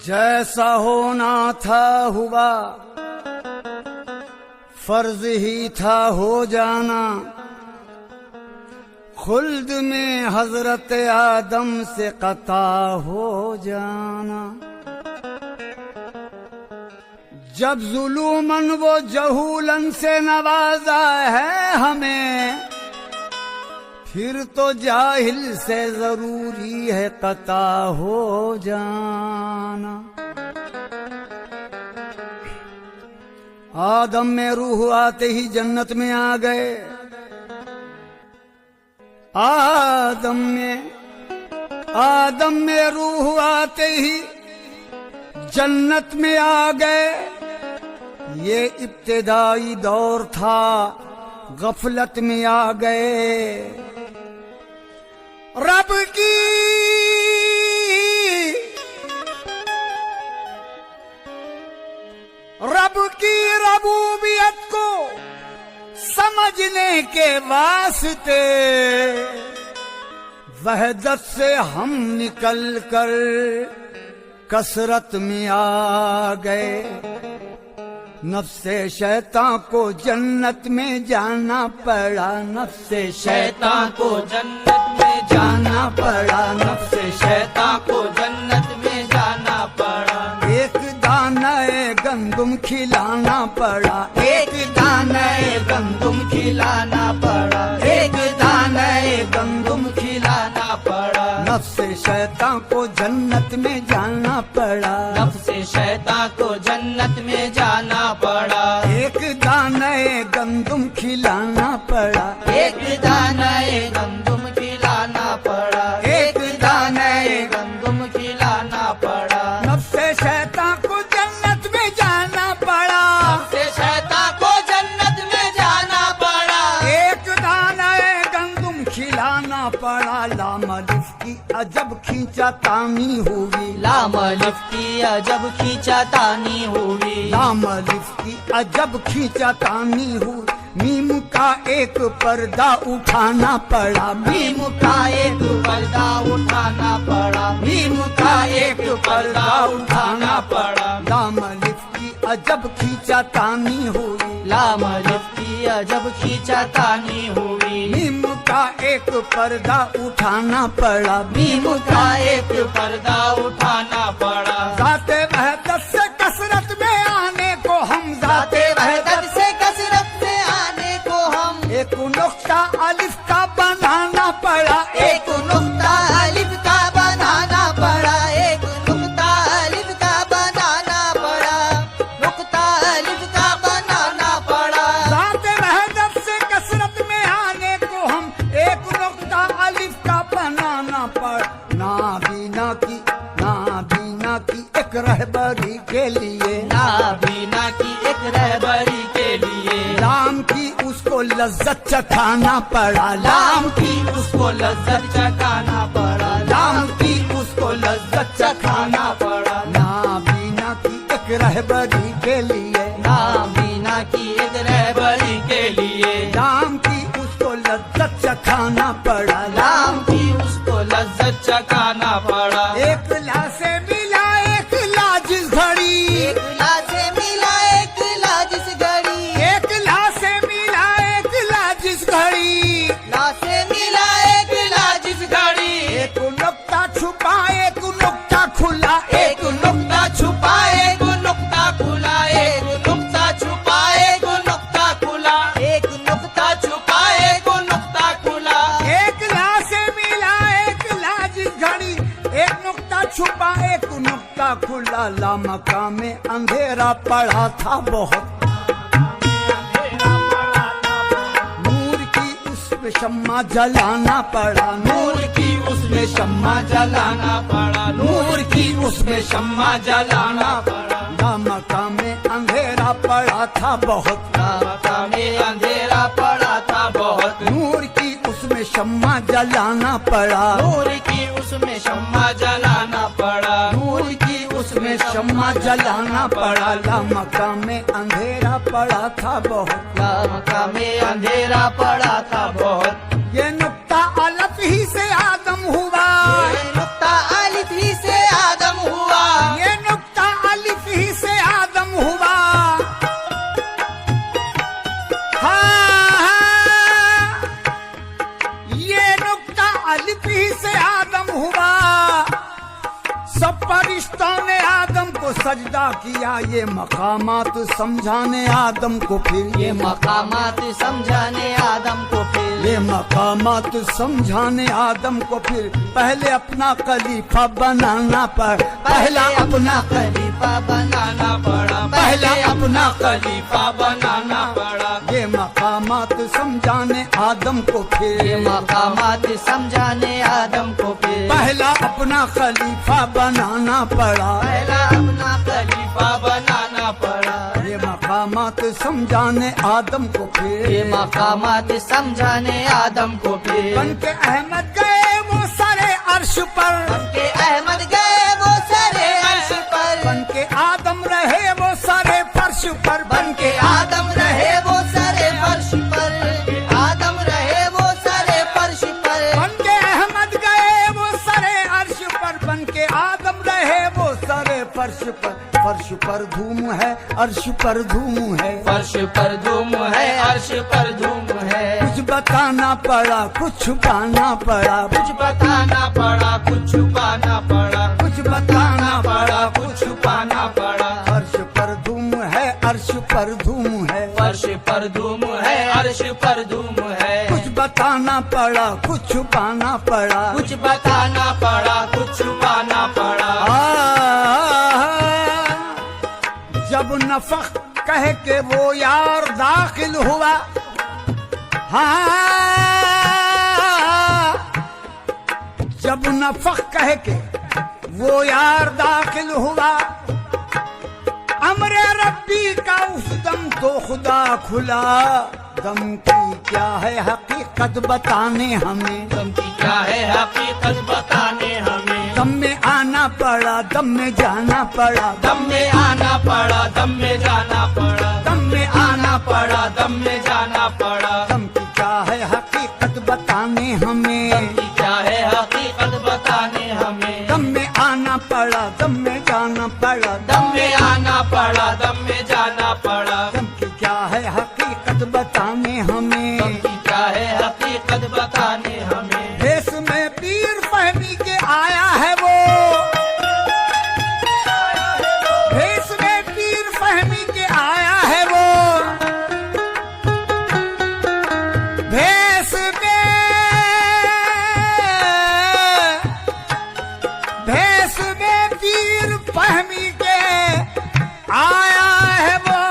جیسا ہونا تھا ہوا، فرض ہی تھا ہو جانا، خلد میں حضرت آدم سے قطع ہو جانا۔ جب ظلوماً وہ جہولاً سے نوازا ہے ہمیں، پھر تو جاہل سے ضروری ہے قطع ہو جانا۔ آدم میں روح آتے ہی جنت میں آ گئے، آدم میں روح آتے ہی جنت میں آ گئے۔ یہ ابتدائی دور تھا، غفلت میں آ گئے۔ رب کی ربوبیت کو سمجھنے کے واسطے وحدت سے ہم نکل کر کثرت میں آ گئے۔ نفس شیطان کو جنت میں جانا پڑا، نفس شیطان کو جنت میں جانا پڑا، نفس شیطان کو جنت میں جانا پڑا۔ ایک دانہ گندم کھلانا پڑا، ایک دانہ گندم کھلانا پڑا، ایک دانہ گندم کھلانا پڑا۔ نفس شیطان کو جنت میں جانا پڑا، نفس شیطان کو جنت میں جانا پڑا۔ ایک دانہ گندم کھلانا پڑا، ایک دانہ گندم کھلانا پڑا، ایک دانہ گندم کھلانا پڑا۔ نفس شیطان کو جنت میں جانا پڑا، نفس شیطان کو جنت میں جانا پڑا۔ ایک دانہ گندم کھلانا پڑا۔ لام الف کی عجب کھینچا تانی ہوئی، لام الف کی عجب کھینچا تانی ہوئی، لام الف کی عجب کھینچا تانی ہوئی۔ میم کا ایک پردہ اٹھانا پڑا، میم کا ایک پردہ اٹھانا پڑا، میم کا ایک پردہ اٹھانا پڑا۔ لام الف کی عجب کھینچا تانی ہوئی، لام الف کی عجب کھینچا تانی ہوئی۔ میم کا ایک پردہ اٹھانا پڑا، میم کا ایک پردہ اٹھانا پڑا۔ ذات وحدت سے کثرت میں آنے کو ہم، ذات وحدت سے کثرت میں آنے کو ہم، ایک نقطہ الف کا بنانا پڑا، ایک نقطہ الف کا بنانا پڑا، ایک نقطہ الف کا بنانا پڑا، نقطہ الف کا بنانا پڑا۔ ذات وحدت سے کثرت میں آنے کو ہم، ایک نقطہ الف کا بنانا پڑا۔ نابینا کی ایک رہبری کے لیے، نابینا کی ایک رہبری کے لیے، لام کی اس کو لذت چکھانا پڑا، لام کی اس کو لذت چکھانا پڑا، لام کی اس کو لذت چکھانا پڑا۔ نابینا کی ایک رہبری کے لیے، نابینا کی ایک رہبری کے لیے، لام کی اس کو لذت چکھانا پڑا، لام کی اس کو لذت چکھانا پڑا۔ ایک لا سے ملا ایک لا جس گھڑی، ایک لا سے ملا ایک لا جس گھڑی، ایک لا سے ملا ایک لا جس گھڑی، لا سے ملا ایک لا جس گھڑی۔ ایک نقطہ چھپا ایک نقطہ کھلا، ایک نقطہ چھپا ایک نقطہ کھلا، ایک نقطہ چھپا ایک نقطہ کھلا، ایک نقطہ چھپا ایک نقطہ کھلا۔ ایک لا سے ملا ایک لا جس گھڑی، ایک نقطہ چھپا ایک نقطہ کھلا۔ لا مکان میں اندھیرا پڑا تھا بہت، نور کی اس میں شمع جلانا پڑا، نور کی اس میں شمع جلانا پڑا، نور کی اس میں شمع جلانا پڑا۔ لا مکان میں اندھیرا پڑا تھا بہت، مکہ میں اندھیرا پڑا تھا بہت، نور کی اس میں शम्मा जलाना पड़ा, नूर की उसमें शम्मा जलाना पड़ा, नूर की उसमें शम्मा जलाना पड़ा। लामका में अंधेरा पड़ा था बहुत, लामका में अंधेरा पड़ा था बहुत। ये नुक्ता अलफ ही से आदम हुआ, ये नुक्ता अलिफ ही से आदम हुआ, ये नुक्ता अलिफ ही से आदम हुआ। हाँ, ये नुक्ता अलिफ ही से आदम हुआ। सब फरिश्तों ने आदम को सजदा किया, ये मकामात समझाने आदम को फिर, ये मकामात समझाने आदम को फिर, ये मकामात समझाने आदम को फिर। पहले अपना खलीफा बनाना पड़ा, पहला अपना खलीफा बनाना पड़ा, पहला अपना खलीफा बनाना पड़ा। ये मकामात समझाने आदम को फिर, ये मकामात समझाने आदम को फिर, पहला अपना खलीफा बनाना पड़ा। पहला अपना खलीफा बनाना पड़ा। ये मकामात समझाने आदम को फिर, ये मकामात समझाने आदम को फिर। बन के अहमद गए वो सारे अर्श पर, बनके अहमद गए वो सारे अर्श पर, बन के आदम रहे वो सारे फर्श पर, बनके आदम रहे वो सारे फर्श पर, आदम रहे वो सारे फर्श पर। बन के अहमद गए वो सारे अर्श पर, बन के आदम रहे वो सारे फर्श पर। फर्श पर धूम है, अर्श पर धूम है, फर्श पर धूम है, अर्श पर धूम है। कुछ बताना पड़ा, कुछ छुपाना पड़ा, कुछ बताना पड़ा, कुछ छुपाना पड़ा, कुछ बताना पड़ा, कुछ छुपाना पड़ा। फर्श पर धूम है, अर्श पर धूम है, फर्श पर धूम है, अर्श पर धूम है। कुछ बताना पड़ा, कुछ छुपाना पड़ा। कुछ बताना पड़ा, कुछ छुपाना पड़ा। जब नफख कह के वो यार दाखिल हुआ, हाँ, जब नफख कह के वो यार दाखिल हुआ, अमरे रब्बी का उस दम तो खुदा खुला। दम की क्या है हकीकत बताने हमें, दम की क्या है हकीकत बताने हमें। दम में आना पड़ा, दम में जाना पड़ा, दम में आना पड़ा, दम में जाना पड़ा, दम में आना पड़ा। दम में जाना पड़ा। दम की क्या है हकीकत बताने हमें, दम की क्या है हकीकत बताने हमें। दम में आना पड़ा, दम में जाना पड़ा, दम में आना पड़ा, दम में जाना पड़ा। दम की क्या है हकीकत बताने हमें। दम की क्या है हकीकत बताने हमें। देश में पीर फहमी के आया है वो, देश में पीर फहमी के आया है वो। भेष में पीर फहमी के आया है वो।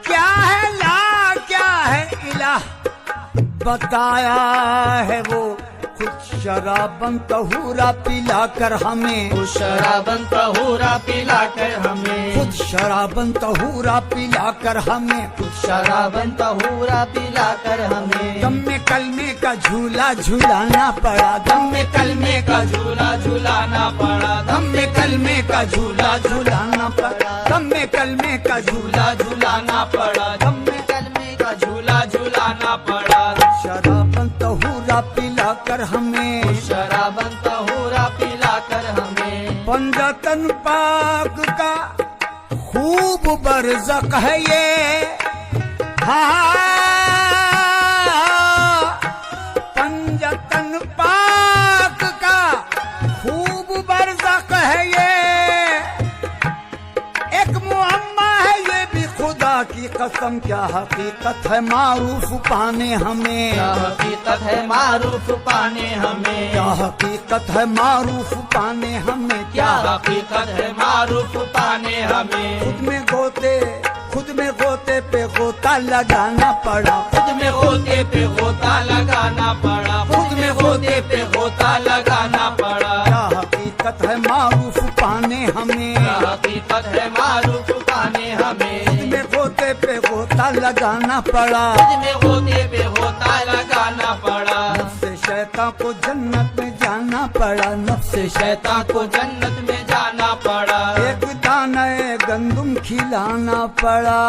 क्या है ला, क्या है इलाह, बताया है वो। खुद शराबन तहूरा पिला कर हमें, उस शराबन तहूरा पिला कर हमें। खुद शराबन तहूरा पिला कर हमें। खुद शराबन तहूरा पिला कर हमें। दम में कलमे का झूला झूलाना पड़ा, दम में कलमे का झूला झूलाना पड़ा। दम में कलमे का झूला झूलाना पड़ा, दम में कलमे का झूला झूलाना पड़ा। दम में कलमे का झूला झूलाना पड़ा। शराबन तहूरा पिला कर हमें, शराबन तहूरा पिला कर हमें। पंजतन पाक का खूब बरज़क है ये, हाँ, पंजतन पाक का खूब बरज़क है ये। एक मुअम्मा है ये भी खुदा की कसम, क्या हकीकत है मारूफ पाने हमें। क्या हकीकत है मारूफ पाने हमें। क्या हकीकत है मारूफ पाने हमें। क्या हकीकत है मारूफ पाने हमें। खुद में गोते पे गोता लगाना पड़ा, खुद में गोते पे गोता लगाना पड़ा। खुद में गोते पे गोता लगाना पड़ा। क्या हकीकत है मारूफ पाने हमें। क्या हकीकत है मारूफ पाने हमें। खुद में गोते पे गोता लगाना पड़ा। खुद में गोते पे गोता लगाना کو جنت میں جانا پڑا، نفس شیطان کو جنت میں جانا پڑا، ایک دانہ گندم کھلانا پڑا۔